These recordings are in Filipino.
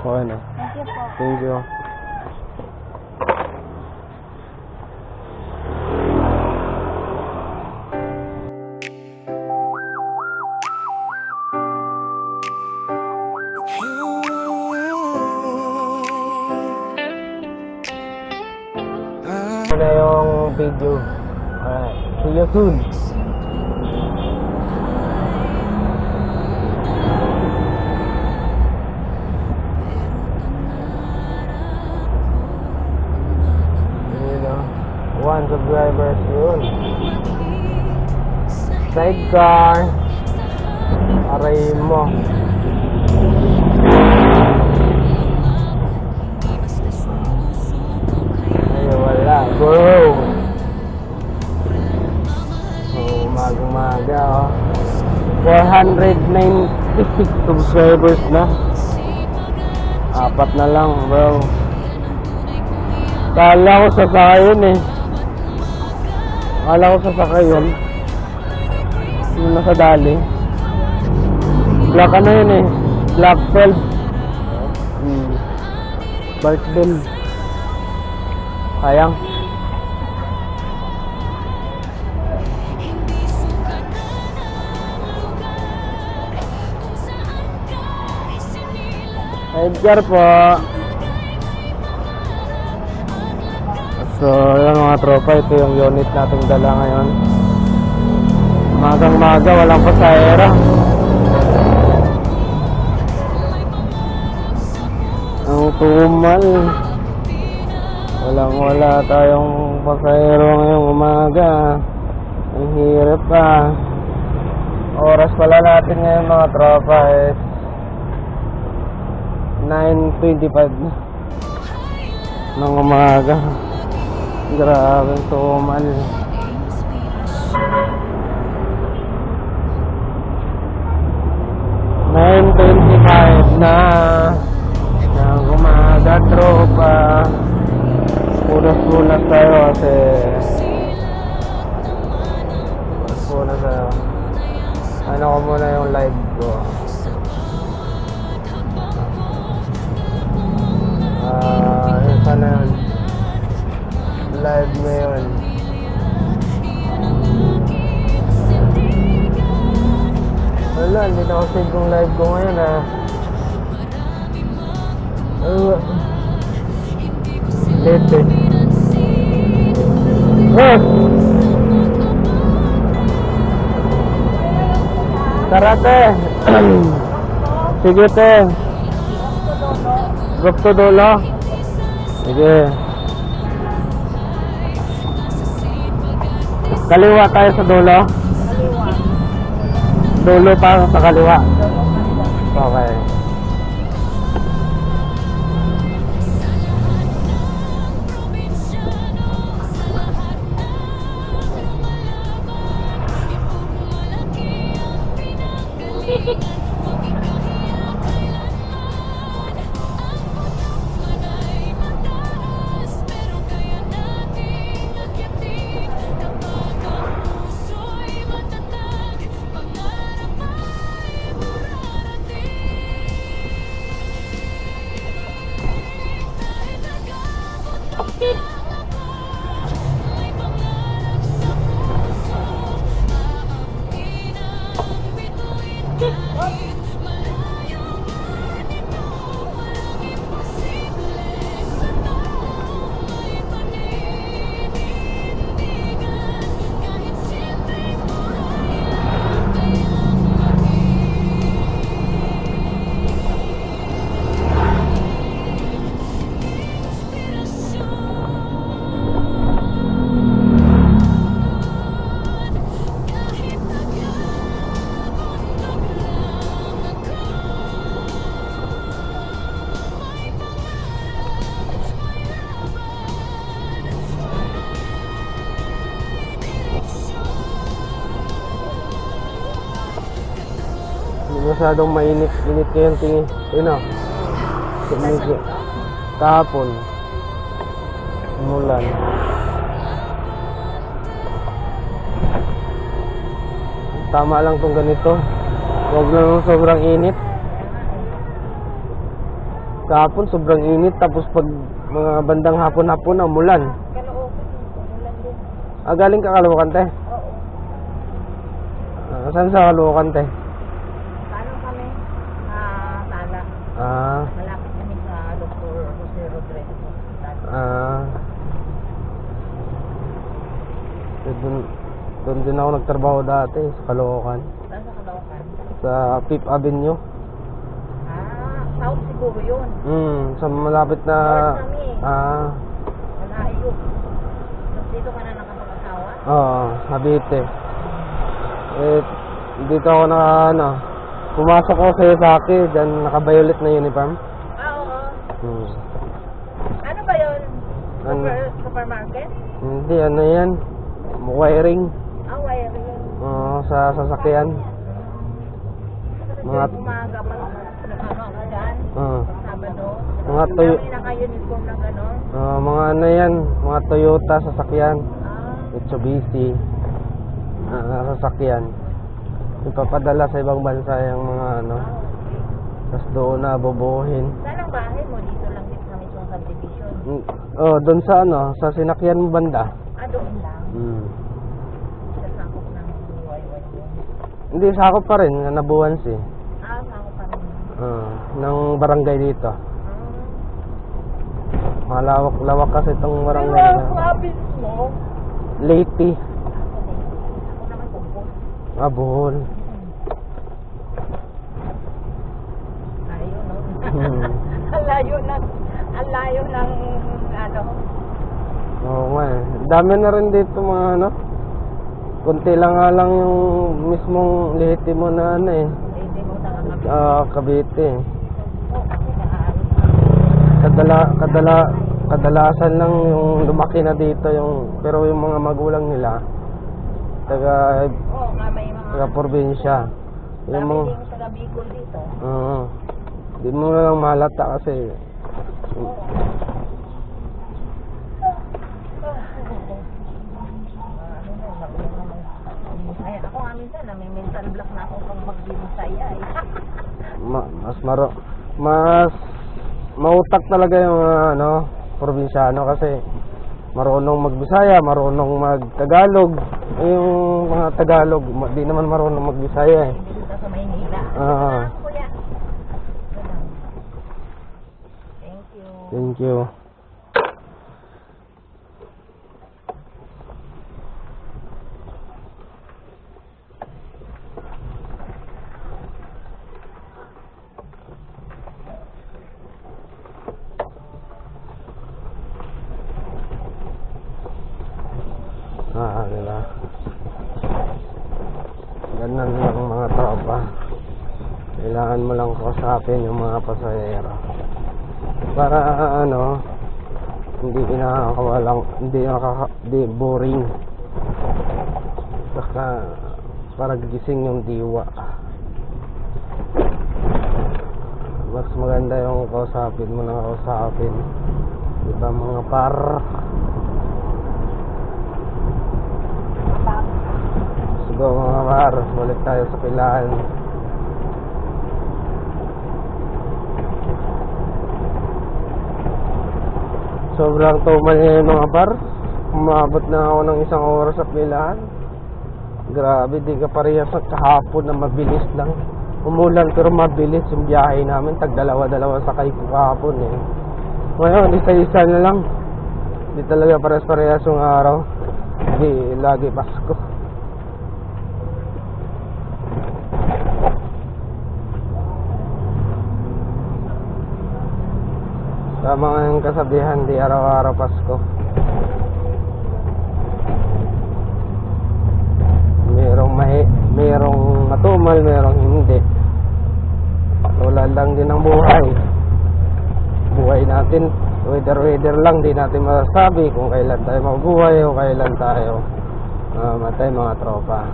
Okay na. Thank you po. Thank you. Ito na yung video. Alright. See you soon. One subscribers yun. Sidecar. Aray mo. Ay wala bro. So umaga oh. 496 subscribers na. 4 na lang bro. Kala ko sasakayin eh. Kala ko sasakay yun. Yung nasa dali. Black ano yun eh. Black 12. Bart din. Sayang. Edgar po. So, yun mga tropa, ito yung unit nating dala ngayon. Magang-maga, walang pasahero. Ang tumal. Walang-wala tayong pasahero ngayong umaga. Ang hirap pa. Oras pala natin ngayon mga tropa is 9:25 ng umaga. Grabe, tumal. $9.25 na ng umaga, tropa. Punas-punas tayo kasi punas tayo. Ano ko muna yung live ko. Yun sana yun. Live ngayon. Wala, hindi na ako save yung live ko ngayon late eh. Tara te. Sige te. Drop to dulo. Sige. Kaliwa tayo sa dulo. Dulo pa sa kaliwa. Okay. Masyadong mainit ngayon tingin. Yun o. Kahapon. Umulan. Tama lang tong ganito. Huwag lang sobrang init. Kahapon sobrang init, tapos pag mga bandang hapon-hapon na umulan. Kaloocan, umulan din. Galing ka Caloocan, te? Oo. Saan sa Caloocan, te? Paano kami? Tala. Malapit kami sa Dr. Jose Rodriguez Hospital. Doon din ako nagtrabaho dati sa Caloocan. Saan sa Caloocan? Sa Fifth Avenue. South siguro yun. Sa malapit na... North kami. Malayo. Tapos dito ka na nakapag-asawa? Oo, Cavite. Dito ako pumasok ko sa Yosaki, dyan naka-violet na uniform. Oo. Ano ba yun? Supermarket? Hindi, ano yan? Wiring. Wiring. Oo, sa sasakyan. Mga umaga pa nagano ako dyan. Sabado. Mga Toyota. May naka-uniform na gano'n. Mga ano yan, mga Toyota sasakyan. Mitsubishi. Sasakyan. Ipapadala sa ibang bansa yung mga tapos doon na bubuhin. Saan ang bahay mo? Dito lang din sa mismong subdivision? Doon sa sa sinakyan mo banda. Doon lang? Kasakop ng UYY yun? Hindi, sakop pa rin, nabuwan si. Sakop pa rin. Ng barangay dito. Malawak kasi itong barangay na. Pero province mo? Leyte. Ako naman kumpos. Bohol. Layo, no? Ang layo ng Oo nga eh. Dami na rin dito mga kunti lang nga lang yung mismong Leyte mo na Leyte mo sa Cavite. Kasi Kadalasan lang yung lumaki na dito pero yung mga magulang nila taga probinsya. Yung mga taga Bicol dito. Di mo na lang malata kasi ako nga minsan may mental block na ako pag mag-Bisaya mas mautak talaga yung probinsyano kasi marunong magbisaya, marunong magtagalog. Yung mga Tagalog, di naman marunong magbisaya eh. Dito sa Maynila. Kuya. Thank you. Thank you. Diba? Ganun lang mga tropa. Kailangan mo lang kausapin yung mga pasahero para hindi boring, saka para gising yung diwa. Mas maganda yung kausapin mo na kausapin, diba mga par. Go mga par, balik tayo sa pilaan. Sobrang tumal ngayon mga par. Umabot na ako ng 1 oras sa pilaan. Grabe, di ka parehas sa kahapon na mabilis lang. Umulan pero mabilis yung biyahe namin. Tag-dalawa sakay ko kahapon eh. Ngayon, isa-isa na lang. Di talaga parehas yung araw. Di lagi Pasko. Tama nga yung kasabihan, di araw-araw Pasko. Merong matumal, merong hindi. Tulad lang din ng buhay. Buhay natin, weather lang, di natin masasabi kung kailan tayo mabuhay o kailan tayo matay mga tropa.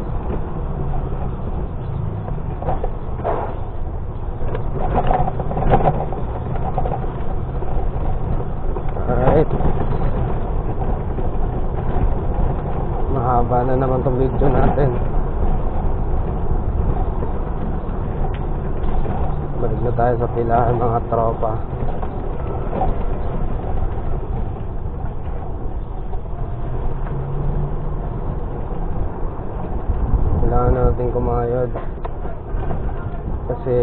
Alright. Mahaba na naman itong video natin. Balik na tayo sa pilahan mga tropa. Kailangan natin kumayod kasi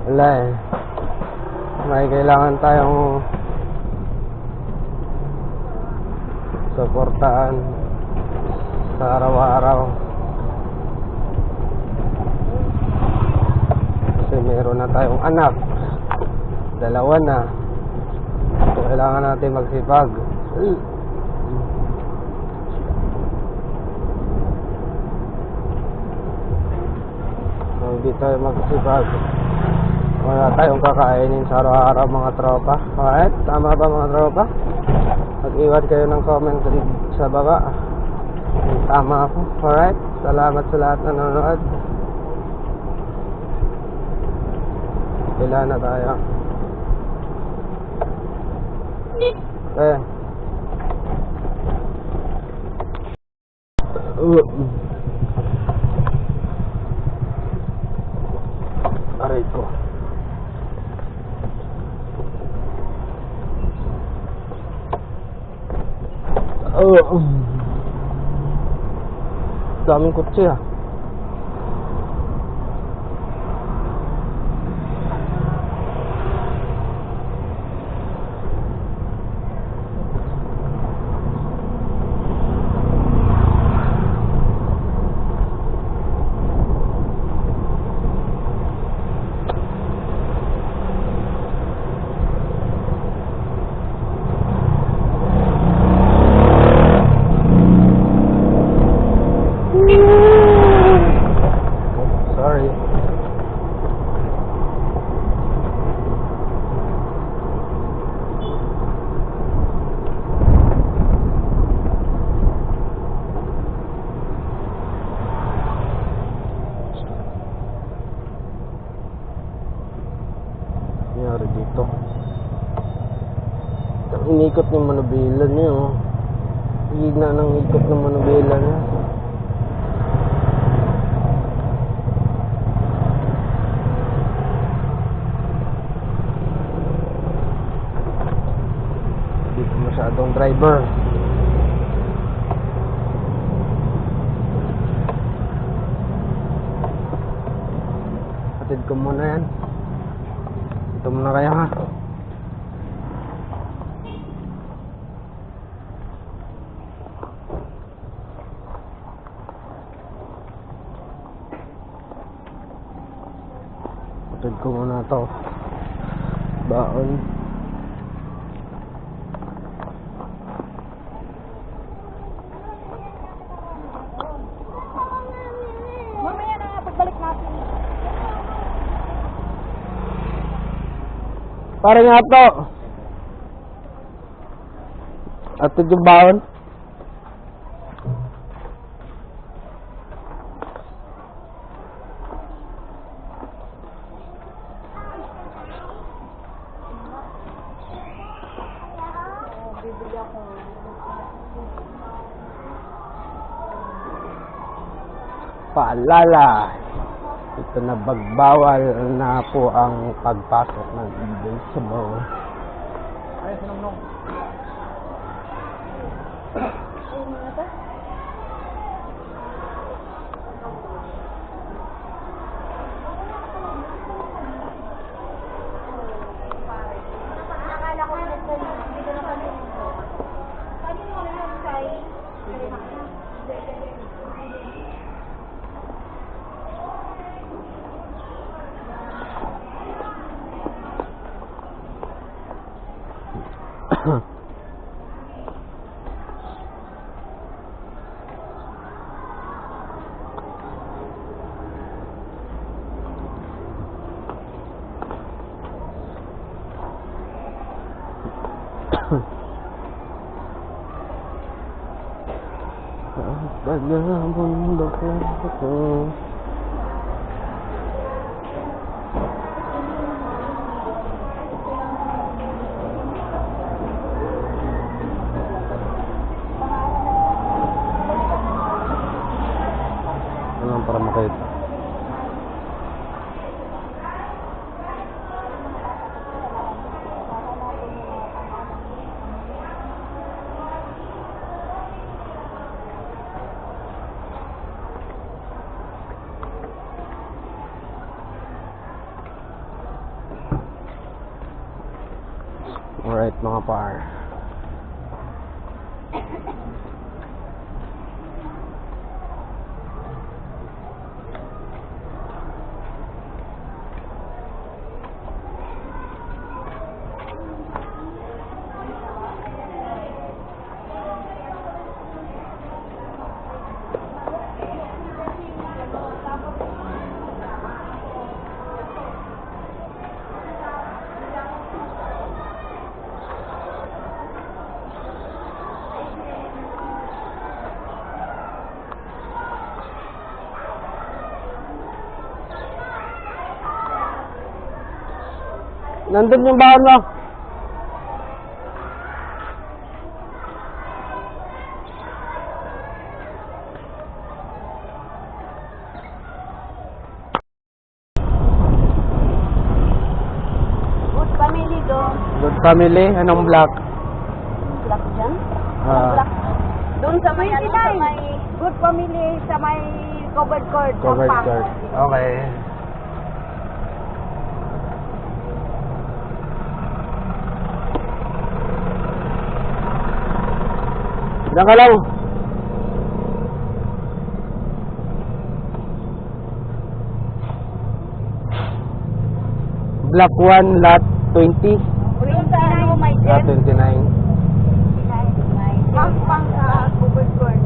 wala eh, may kailangan tayong suportaan sa araw-araw kasi meron na tayong anak, 2 na, so kailangan natin magsipag. Hindi tayo magsipag, wala tayong kakainin sa araw-araw mga tropa. Alright, tama ba mga tropa? Mag-iwan kayo ng comment sa baba kung tama ako. Alright, salamat sa lahat na nanonood. Kailan na tayo? Aray ko. Daming kutsi ah. Sorry. Nangyari dito. Inikot yung manubila niya oh. Higna ng ikot ng manubila niya. Dito masyadong driver. Hatid ko muna yan. Ito muna kaya ha. Hatid ko muna to. Baon. Mamaya na nga, pagbalik natin. Pare nga to. Ato yung baon. Bibili ako. Paalala, ito na bagbawal na po ang pagpasok ng eBay sa mall. Ay, sinunong. Ay, mga to? Nakala ko na ito. Hindi ko na kami. Paano mo na yung kay? Pada mundo ko. Ano para makita? Alright mga par. Nandun yung baon mo. Good family doon. Good family. Anong block? Black dyan? Ah, Black. Doon sa may ano, sa may good family, sa may covered court. covered Pampang. court. Okay. Diyan ka lang. Block 1, lot 20. Doon sa ano, may Ah, jet. 29. May pampang sa covered court.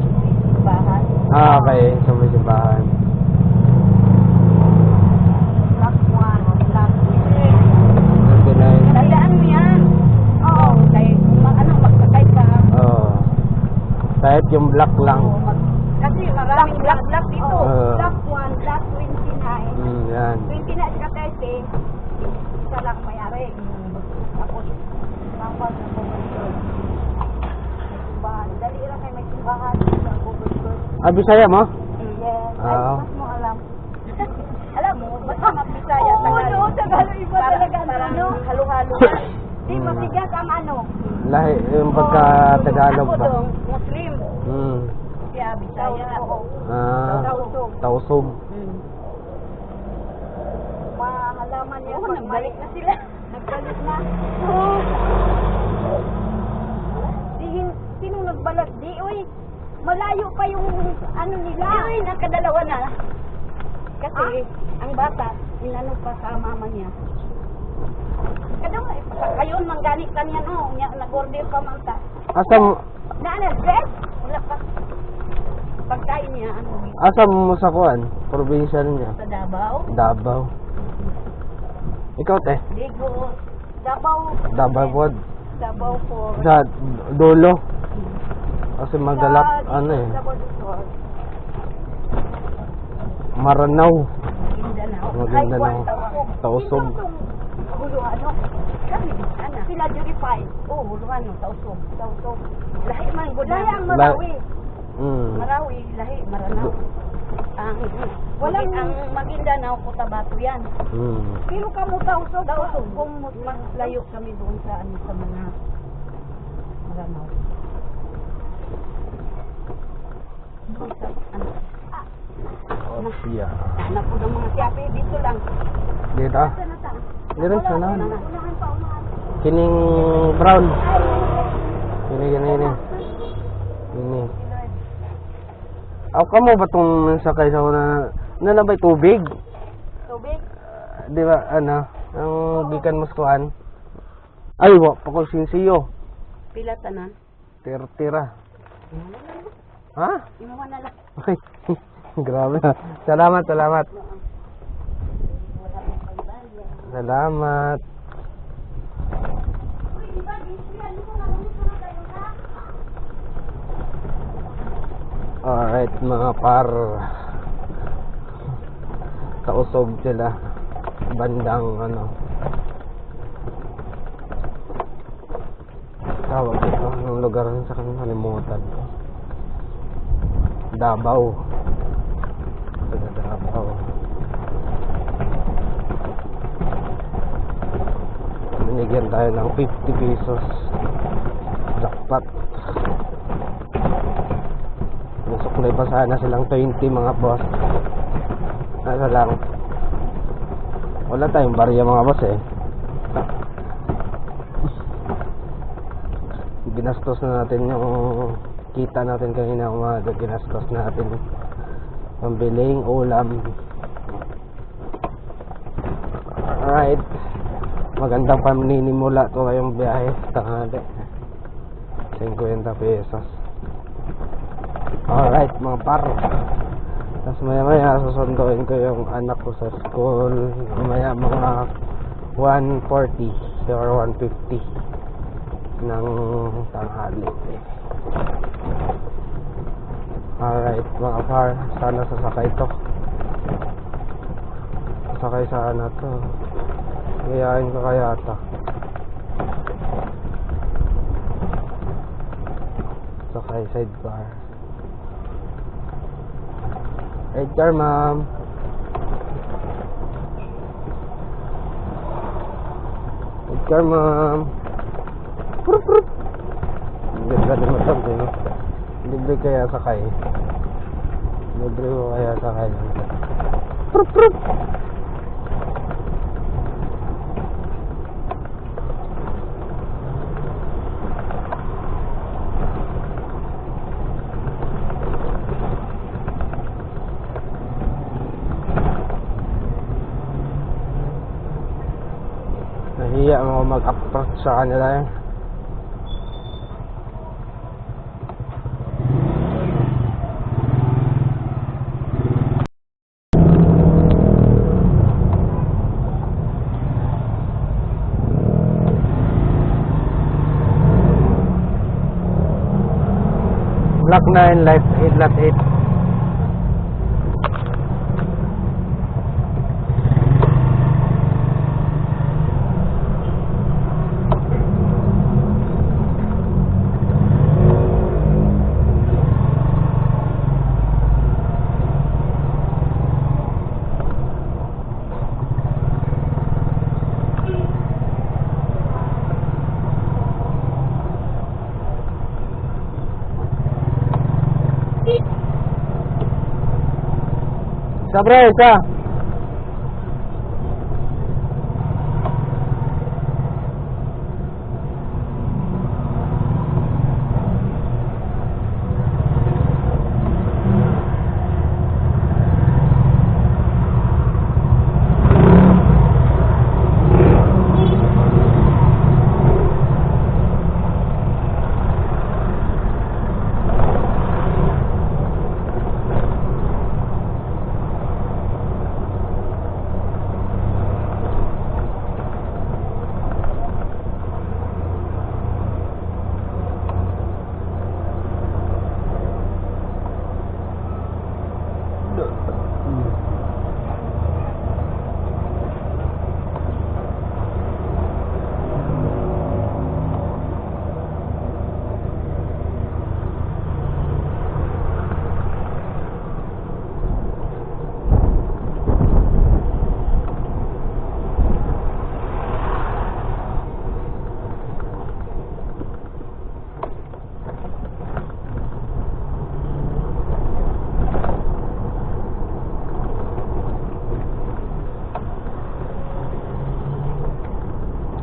Bahan. Ah, okay. Sa may simbahan. Black 1, black 29. Tandaan mo yan. Oo. Kahit ano, magkakay ka. Oo. Kahit yung block lang. Kasi maraming black dito. Oo. Black 1, black 29. Yan. 29 ka 30. Isa lang mayari. Tapos, tapos sa covered court. May simbahan. Dali lang kayo may simbahan sa covered court. Ah, Bisaya mo? Yes. Ay, Oo. mas mo alam. Alam mo, basta mag-Bisaya, Tagalog. Oo, Tagalog. Iba talaga. Parang halo-halo. Di masigas ang ano. Lahi, yung pagka-Tagalog Ako ba? dong, Muslim. Hmm. Siya, Bisaya. Oo. Ah, Tausog. Tausog. Mahalaman niya. Oo, nagbalik na sila. Nagbalik na. Sino nagbalik? Di, uy. Malayo pa yung ano nila. Uy, nakadalawa na. Kasi, ang bata, inano pa sa mama niya. Kadang, kayo mangganit kanya, no? Nag-order pa manta. Asam, Na-dress? Wala pa. Pagkain niya, ano, asam mo sa kuan? Probinsya niya. sa Davao. Davao. Ikaw, te? Ligos. Davao. Davao po. Davao po. Sa dulo. Kasi magalak, ano eh. Davao do Sur. Maranao. Mindanao. Maguindanao. Ay, Tausog. Tausog. Huluano. Kami, ana. Sila Juripay. Oh, Huluano, Tausog. Tausog. Lahi man, good. Lahi ang Marawi. Marawi, lahi, Maranao. Ang ang Maguindanao, Cotabato yan. Pero kamo Tausog. Tausog. Kung mas layo kami doon sa ano, sa mga Maranao. Doon sa ano. Oh, siya. Anak po ng mga siyapi, dito lang. Dito? Sana ta. Dito sa nan. Unahan pa, unahan. Kining brown. Ini. Ini. Aw kamo ba tong sakay sa una na bay tubig? Tubig? Di ba ano, ang gikan muskuan. Ay wa pakol sinsiyo. Pila tanan? Tira. Ha? Imawan na lang. Ay, grabe. Salamat. Salamat. Alright mga par. Tausog sila. Bandang ano. Tawag ito. Yung lugar sa kanila kalimutan. Davao. Taga Davao. Binigyan tayo ng 50 pesos. Jackpot. Nasuklay pa sana silang 20 mga boss. Nasa lang. Wala tayong barya mga boss eh. ginastos na natin yung kita natin kanina umaga, ginastos natin pambiling ulam. Alright, magandang paninimula to ngayong biyahe tanghali, 50 pesos. Alright mga par, tapos maya maya susunduin ko yung anak ko sa school maya mga 1:40 or 1:50 ng tanghali. Alright mga par, sana sasakay to, sasakay sana to, gayahin ko kaya ata, sakay sidecar. Sidecar ma'am, sidecar ma'am. Prup prup. Ganda din matag din. Libre kaya sakay. Libre ko kaya sakay. Prup prup. Nahiya ako mag-approach sa kanila eh. Block 9, light 8, lot 8. Sabre, isa.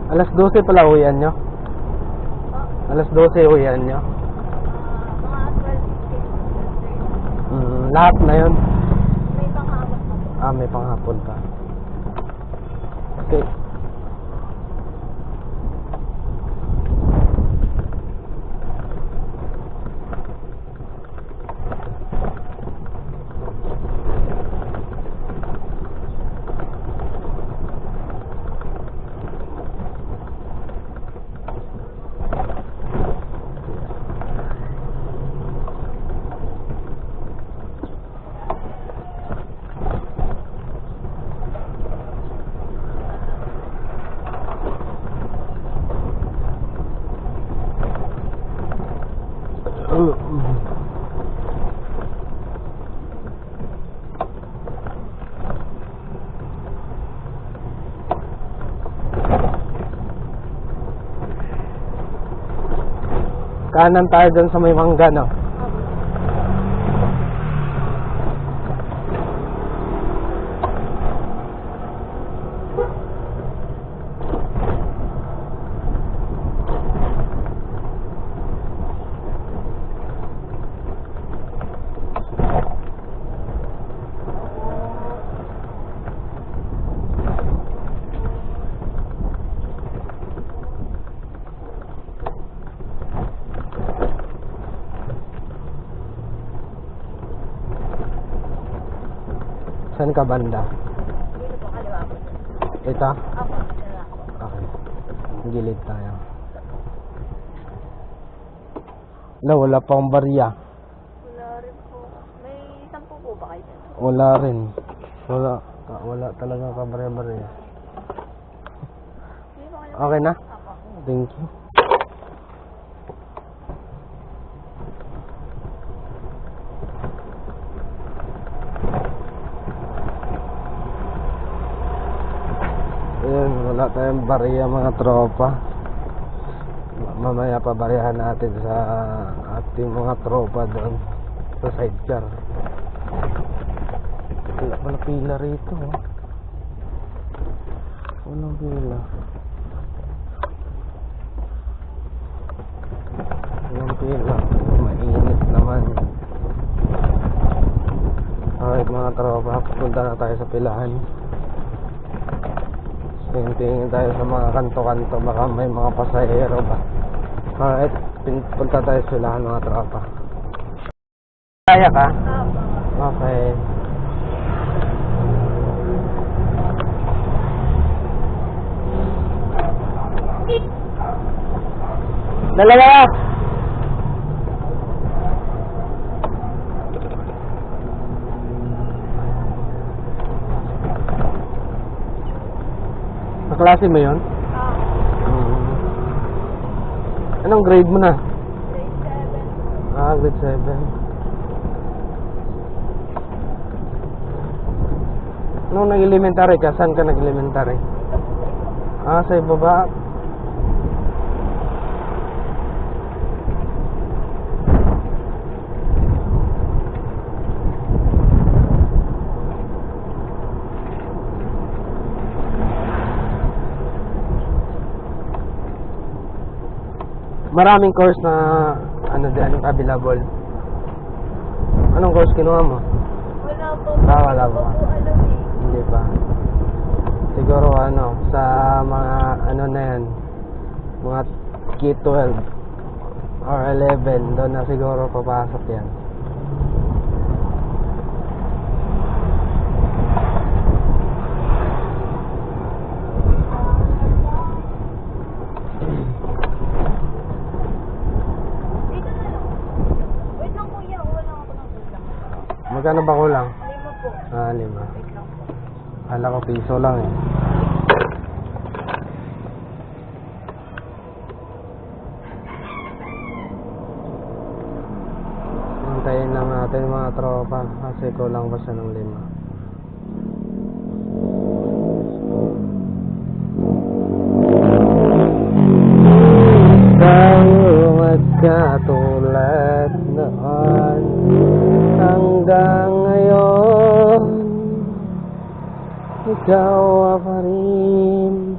Alas 12 pala uwian nyo? Alas 12 uwian nyo? Mga 12. Lahat na yun? May panghapon pa. Ah, may panghapon pa. Okay. Kanan tayo dyan sa may mangga, no? Saan ka banda? Dito po, kaliwa po. Ito? Ako, kaliwa po. Okay. Gilid tayo. Wala pa akong barya. Wala rin po. May 10 po ba kayo? Wala rin. Wala talaga ka barya-barya. Hindi po kayo. Okay na? Ako. Thank you. Ayan, wala tayong barya mga tropa. Mamaya pabarihan natin sa ating mga tropa doon sa sidecar. Wala pala pila rito. Walang pila. Walang pila. Mainit naman. Alright mga tropa, punta na tayo sa pilahan. Tingin tayo sa mga kanto-kanto, baka may mga pasahero ba. Alright, punta tayo sa pilahan mga tropa. Kaya ka? Okay. Dalawa! Kaklase mo yun? Anong grade mo na? Grade 7. Grade 7. Nung nag-elementary ka, saan ka nag-elementary? Sa ibaba. Maraming course na diyan available. Anong course kinuha mo? Wala po. Wala pa. Hindi ko po alam eh. Hindi pa. Siguro sa mga na yan, mga K-12 or 11, doon na siguro papasok yan. Dito na lang. Wait lang kuya, wala ako ng kulang. Magkano ba kulang? 5 po. 5. Wait lang po. Kala ko piso lang eh. Hintayin lang natin mga tropa kasi kulang pa siya ng 5. Tayo magkatulad noon hanggang ngayon. Ikaw pa rin.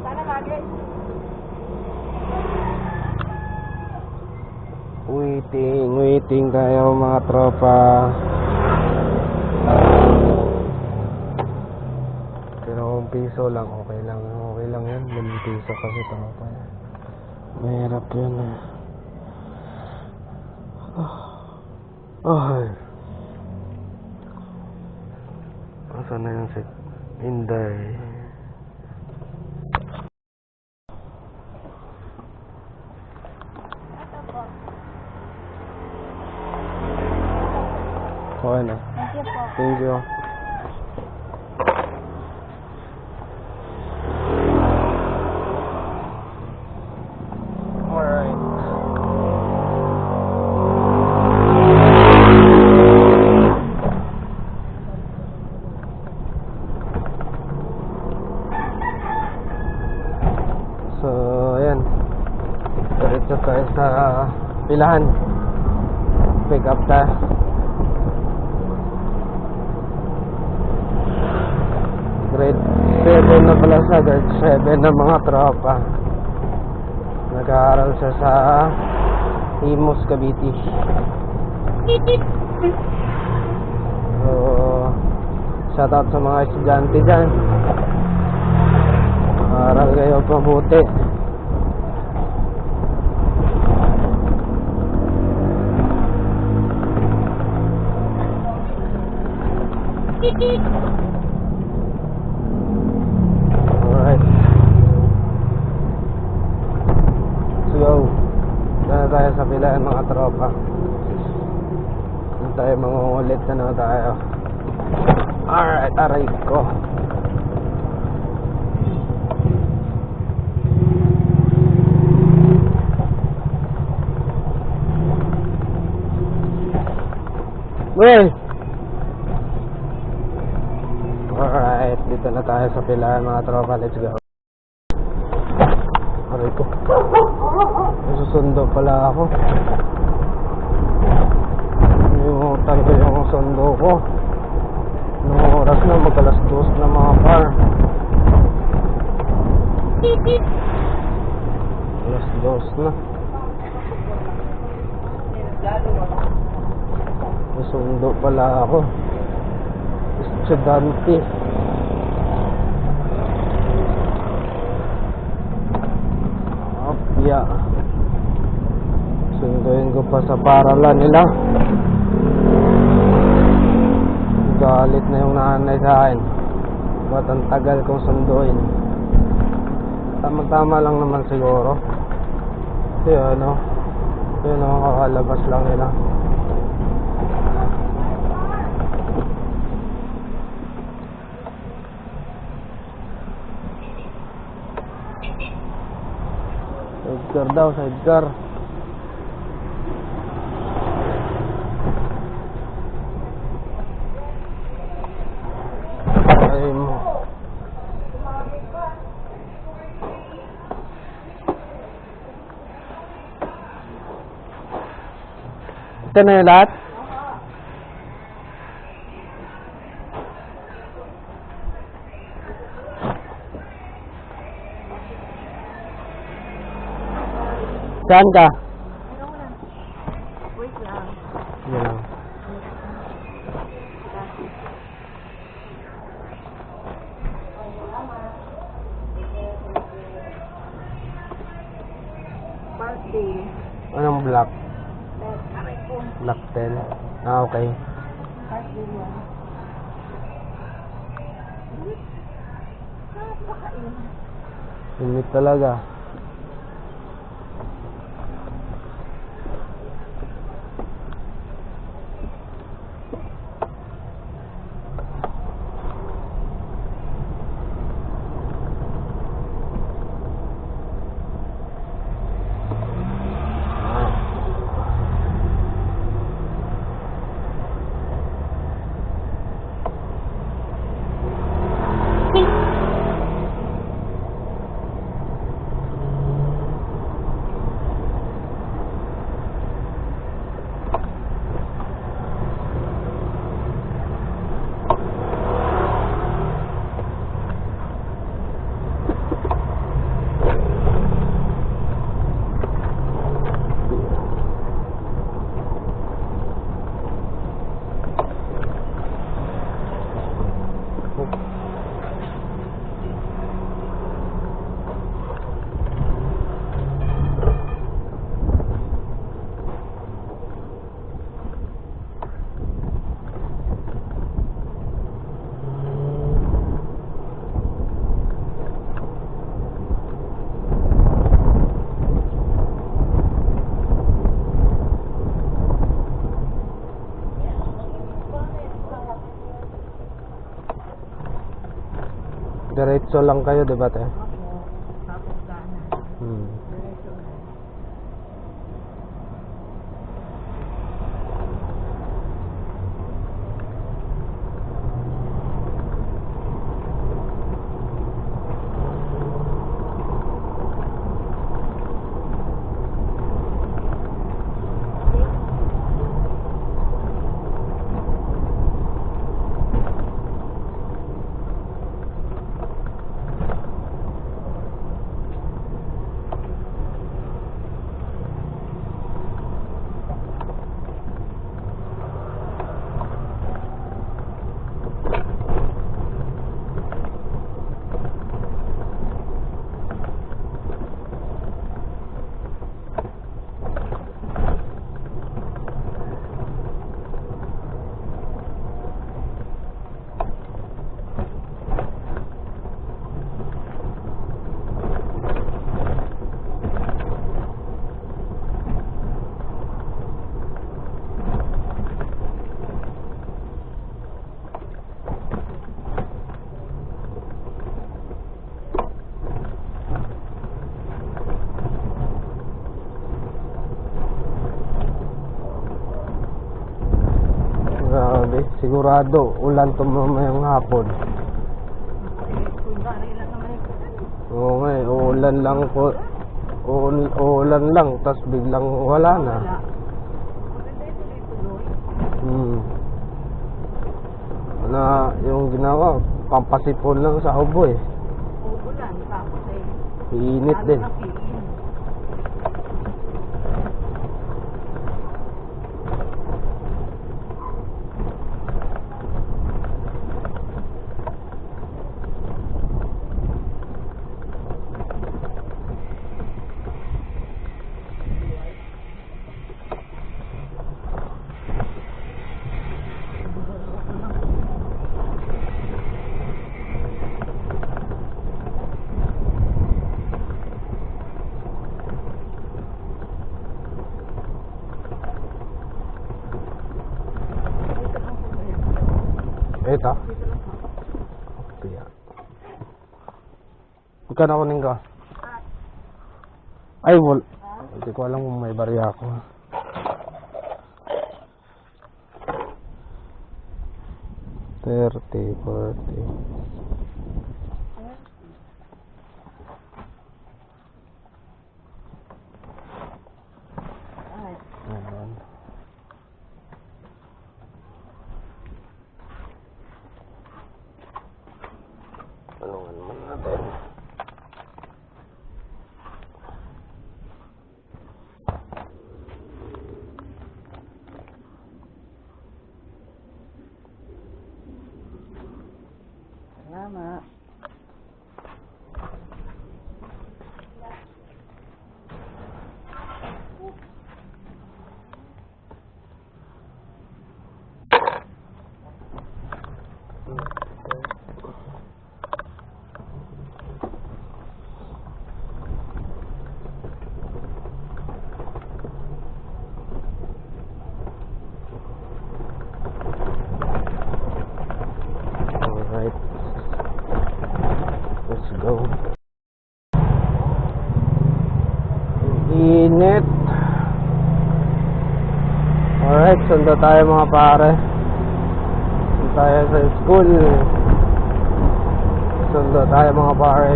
Sana lagi. Waiting tayo mga tropa. Pero kung piso lang, okay lang yan. 5 piso kasi tropa. Mahirap yun eh. Ay. Asan na yung si Inday? Okay na. Thank you po. Thank you. Alright. So, ayan. Diretso tayo sa pilahan. Pick up tayo. Grade 7 na pala siya. Grade 7 na mga tropa. Nag-aaral siya sa Imus, Cavite. So, shout out sa mga estudyante dyan. Aral kayo mabuti. Alright. Let's go. Na tayo sa pilaan mga tropa. Hindi tayo mangungulit na tayo. Alright, aray ko. Uy! Alright, dito na tayo sa pilaan mga tropa. Let's go. Aray ko. Susundo pala ako. Inuutan ko yung sundo ko. Noong oras na, mag-alas 2 na mga par. Alas 2 na. Susundo pala ako. Estudyante. Opya. Sunduin ko pa sa paralan nila. Galit na yung nanay sa akin. Ba't ang tagal kong sunduin? Tama-tama lang naman siguro. Kasi ano, yun o, kakalabas lang nila. Sidecar daw, sidecar. Ay mo. Ito na yung lahat? Saan ka? Wait lang. Yan. Birthday. Anong block? Aray ko. Block 10. Ah, okay. Birthday yan. Napakain. Limit talaga. Diretso lang kayo, di ba, te? Tapos kanan. Diretso na. gabi. Sigurado, ulan to mamayang hapon. Kunwari lang naman ito. Oo nga eh, uulan lang po. Uulan lang, tas biglang wala na. Wala. Maganda ito tuloy. Na yung ginawa, pampasipon lang sa ubo eh. Uulan, tapos eh. Iinit din. napiin. Ito. Kaya. Magkano kunin ka? Ay, hindi ko alam kung may barya ako. $30, $40. Ayan. Tulungan mo natin. Salamat. Alright. Let's go. Init. Alright, sundo tayo mga pare. Sundo tayo sa school. Sundo tayo mga pare.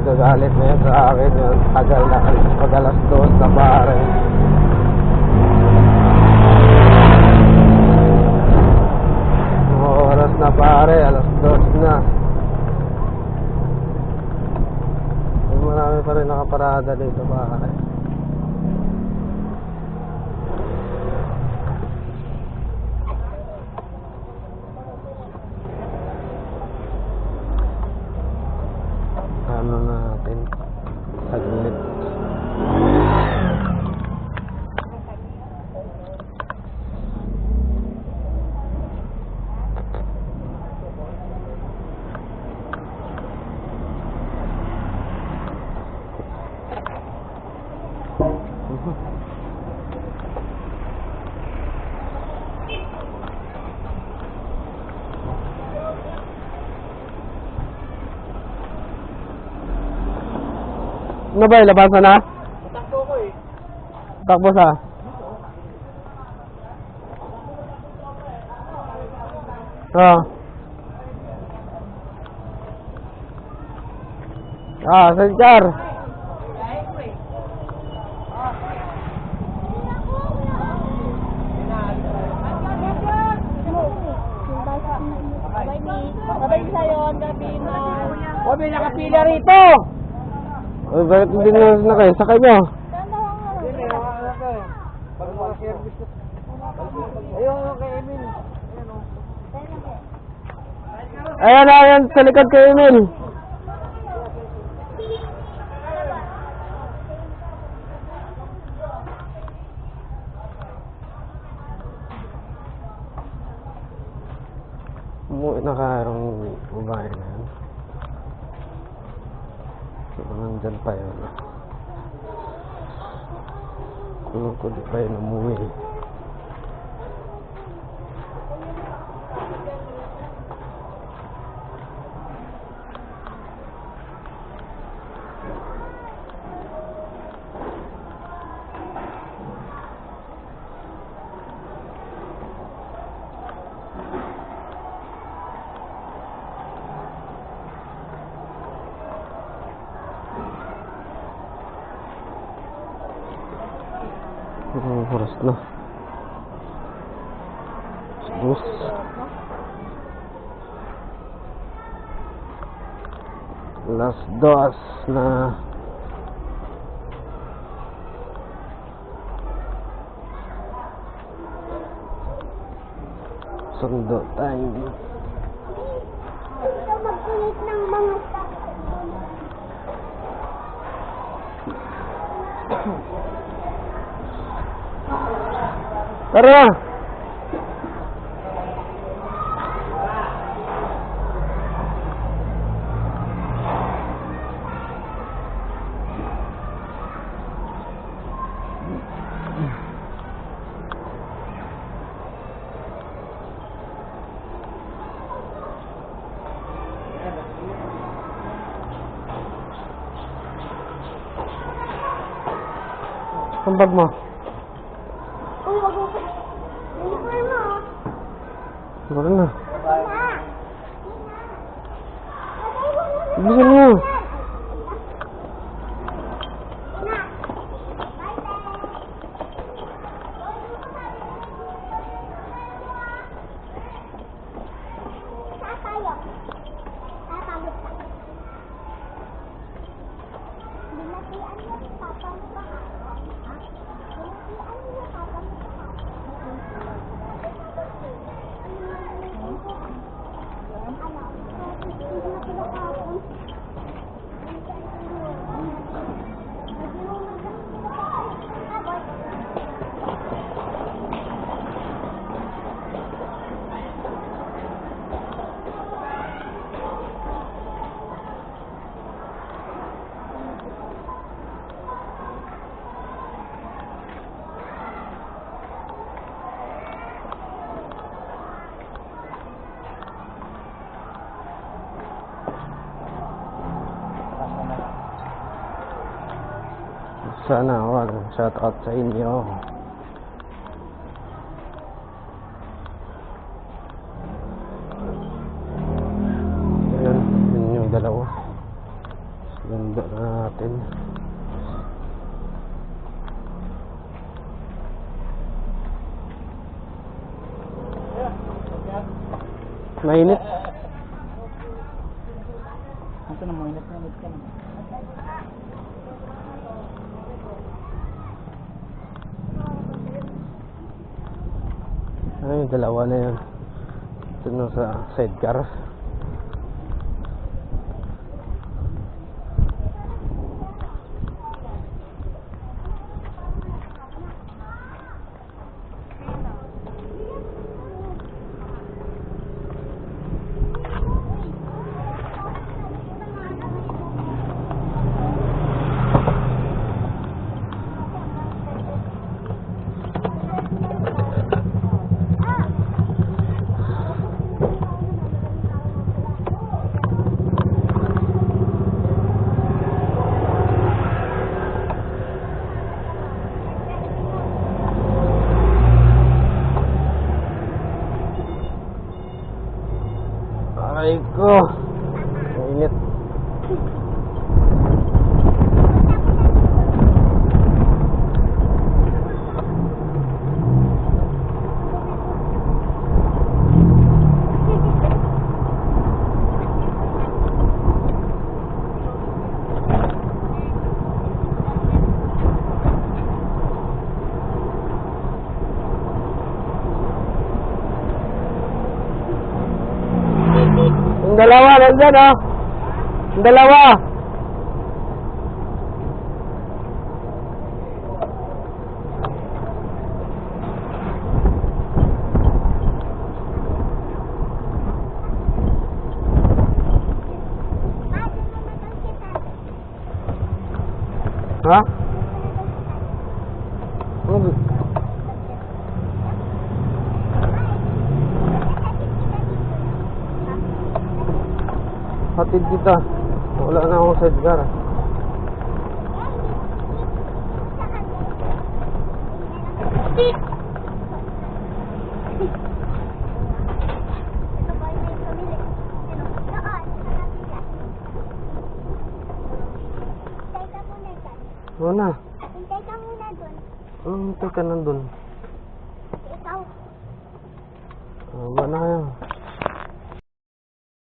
Gagalit na yan sa akin. Tagal na. Pag alas 2 na pare. Oras na pare, alas 2 na. Marami pa rin nakaparada dito pare. Ano natin? Saglit. Ano ba, labasan na? Takbo ko eh. Takbo sa? Sencar. Sabay sa'yo, gabi na. O, may nakapila rito! Ay, bakit hindi na kayo? Sakay mo. Pag mga service ko. Ayun, kay Emil. Ayan na, ayan, sa likod kay Emil. Umuwi na karong babae na yan. So, nandyan pa yun. Kulong ko di pa yun umuwi. Anong oras na? Bus. Las 2 na. Sundo time. Ito magkulit ng mga Tara! Ang bag mo? Uy, wag mo. Uniform mo. Wala na. Na. Bilisan mo. Sana all, shout out sa inyo. Ayan, yun yung dalawa. Ganda na natin. Mainit. Ito na mo, init ka na. Ay, yung dalawa na yan. Ito na sa sidecar. Aray ko. Mainit. Yung dalawa, nandyan oh. Yung dalawa. Ha? Hatid kita. Wala na akong sidecar. Ito ba yung may pamili? Doon, sa kapila. Hintay ka muna dyan. Wala na. Hintay ka muna dun. Teka nandun. Ikaw. Ba na kayo?